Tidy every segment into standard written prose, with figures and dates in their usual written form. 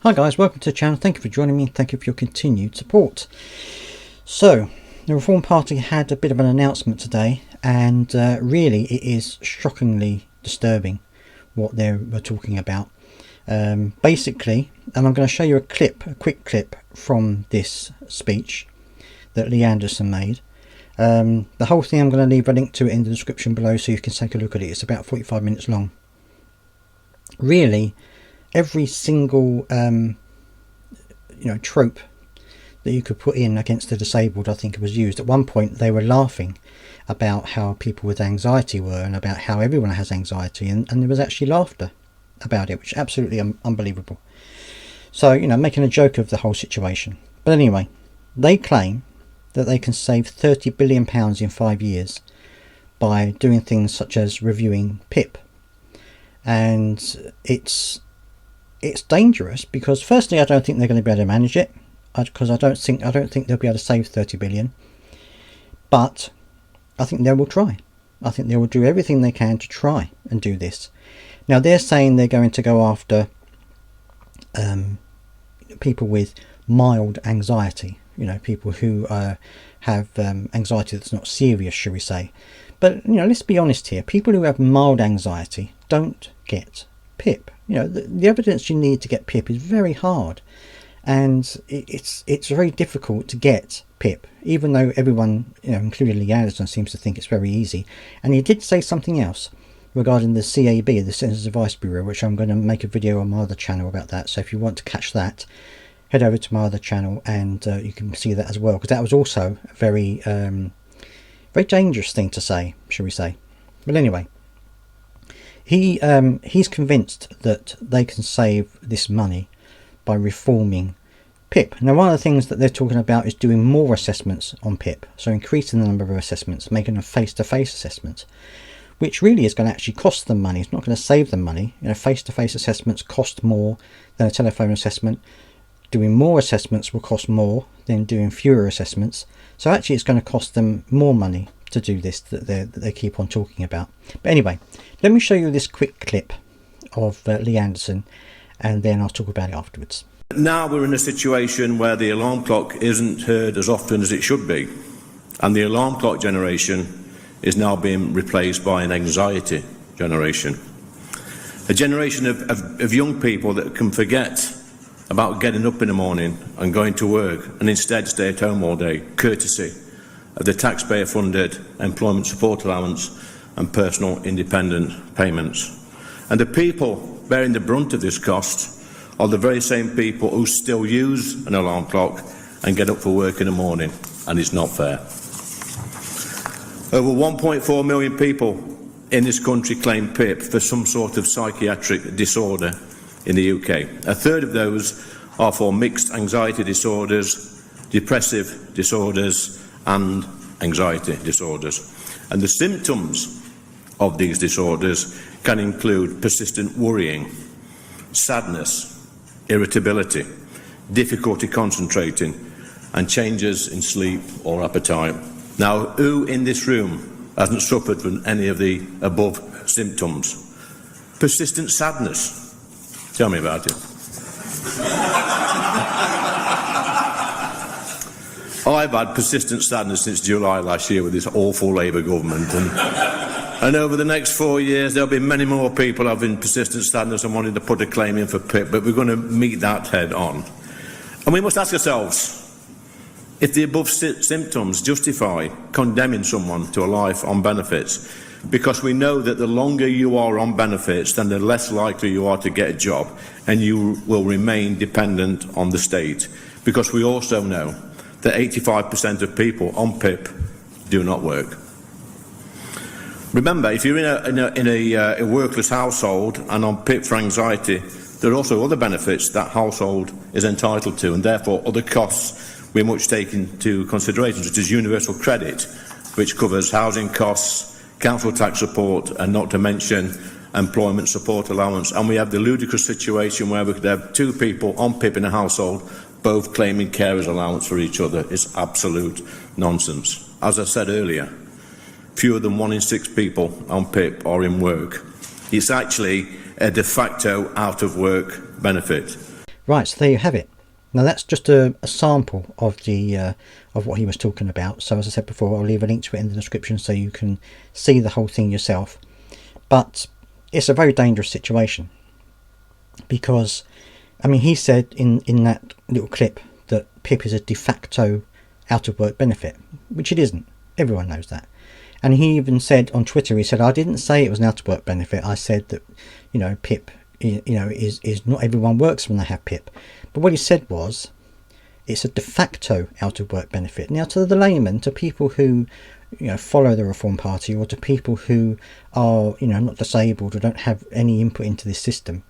Hi guys, welcome to the channel. Thank you for joining me. Thank you for your continued support. So, the Reform Party had a bit of an announcement today, and really it is shockingly disturbing what they were talking about. Basically, and I'm going to show you a quick clip from this speech that Leanderson made. The whole thing I'm going to leave a link to it in the description below so you can take a look at it. It's about 45 minutes long. Really, every single trope that you could put in against the disabled, I think it was used. At one point they were laughing about how people with anxiety were and about how everyone has anxiety, and there was actually laughter about it, which is absolutely unbelievable. So, making a joke of the whole situation. But anyway, they claim that they can save £30 billion in 5 years by doing things such as reviewing PIP. And it's dangerous because, firstly, I don't think they're going to be able to manage it, because I don't think they'll be able to save 30 billion. But I think they will try. I think they will do everything they can to try and do this. Now they're saying they're going to go after people with mild anxiety. People who have anxiety that's not serious, shall we say. But let's be honest here. People who have mild anxiety don't get PIP. The evidence you need to get PIP is very hard, and it's very difficult to get PIP, even though everyone, including Leanderson, seems to think it's very easy. And he did say something else regarding the CAB, the Citizens Advice Bureau, which I'm going to make a video on my other channel about that. So if you want to catch that, head over to my other channel and you can see that as well, because that was also a very very dangerous thing to say, shall we say. But anyway, he's convinced that they can save this money by reforming PIP. Now, one of the things that they're talking about is doing more assessments on PIP, so increasing the number of assessments, making them face-to-face assessments, which really is going to actually cost them money. It's not going to save them money. Face-to-face assessments cost more than a telephone assessment. Doing more assessments will cost more than doing fewer assessments. So actually it's going to cost them more money to do this that they keep on talking about. But anyway, let me show you this quick clip of Leanderson, and then I'll talk about it afterwards. Now we're in a situation where the alarm clock isn't heard as often as it should be, and the alarm clock generation is now being replaced by an anxiety generation. A generation of young people that can forget about getting up in the morning and going to work and instead stay at home all day, courtesy of the taxpayer-funded employment support allowance and personal independent payments. And the people bearing the brunt of this cost are the very same people who still use an alarm clock and get up for work in the morning, and it's not fair. Over 1.4 million people in this country claim PIP for some sort of psychiatric disorder in the UK. A third of those are for mixed anxiety disorders, depressive disorders and anxiety disorders. And the symptoms of these disorders can include persistent worrying, sadness, irritability, difficulty concentrating, and changes in sleep or appetite. Now, who in this room hasn't suffered from any of the above symptoms? Persistent sadness. Tell me about it. I've had persistent sadness since July last year with this awful Labour government, and over the next 4 years there'll be many more people having persistent sadness and wanting to put a claim in for PIP, but we're going to meet that head on. And we must ask ourselves if the above symptoms justify condemning someone to a life on benefits, because we know that the longer you are on benefits, then the less likely you are to get a job, and you will remain dependent on the state, because we also know that 85% of people on PIP do not work. Remember, if you're in a workless household and on PIP for anxiety, there are also other benefits that household is entitled to, and therefore other costs we must take into consideration, such as universal credit, which covers housing costs, council tax support, and not to mention employment support allowance. And we have the ludicrous situation where we could have two people on PIP in a household both claiming carers allowance for each other. It's absolute nonsense. As I said earlier, fewer than 1 in 6 people on PIP are in work. It's actually a de facto out of work benefit. Right, so there you have it. Now that's just a sample of the of what he was talking about. So as I said before, I'll leave a link to it in the description so you can see the whole thing yourself. But it's a very dangerous situation, because I mean, he said in that little clip that PIP is a de facto out of work benefit, which it isn't. Everyone knows that. And he even said on Twitter, he said, I didn't say it was an out of work benefit. I said that, you know, PIP, you know, is not everyone works when they have PIP. But what he said was, it's a de facto out of work benefit. Now, to the layman, to people who, you know, follow the Reform Party, or to people who are, you know, not disabled or don't have any input into this system,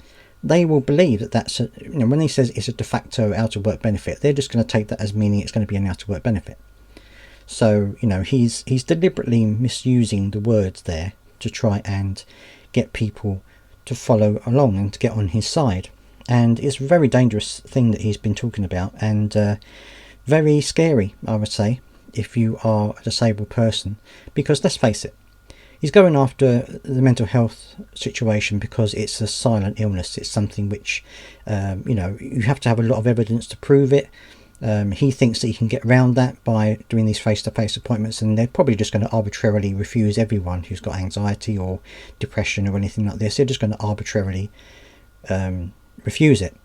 they will believe that that's a, you know, when he says it's a de facto out of work benefit, they're just going to take that as meaning it's going to be an out of work benefit. So, you know, he's deliberately misusing the words there to try and get people to follow along and to get on his side. And it's a very dangerous thing that he's been talking about, and very scary, I would say, if you are a disabled person, because let's face it, he's going after the mental health situation because it's a silent illness. It's something which, you know, you have to have a lot of evidence to prove it. He thinks that he can get around that by doing these face-to-face appointments, and they're probably just going to arbitrarily refuse everyone who's got anxiety or depression or anything like this. They're just going to arbitrarily refuse it.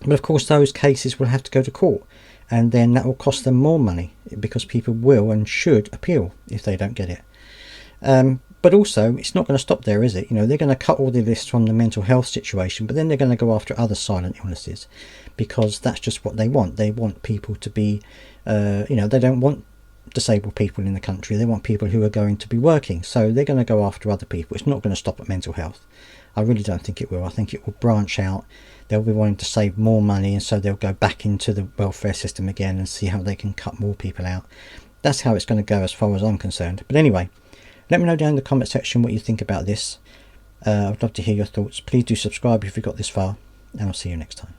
But of course those cases will have to go to court, and then that will cost them more money, because people will and should appeal if they don't get it. But also, it's not going to stop there, is it? You know, they're going to cut all the lists from the mental health situation, but then they're going to go after other silent illnesses, because that's just what they want. They want people to be, you know, they don't want disabled people in the country. They want people who are going to be working. So they're going to go after other people. It's not going to stop at mental health. I really don't think it will. I think it will branch out. They'll be wanting to save more money, and so they'll go back into the welfare system again and see how they can cut more people out. That's how it's going to go as far as I'm concerned. But anyway, let me know down in the comment section what you think about this. I'd love to hear your thoughts. Please do subscribe if you got this far, and I'll see you next time.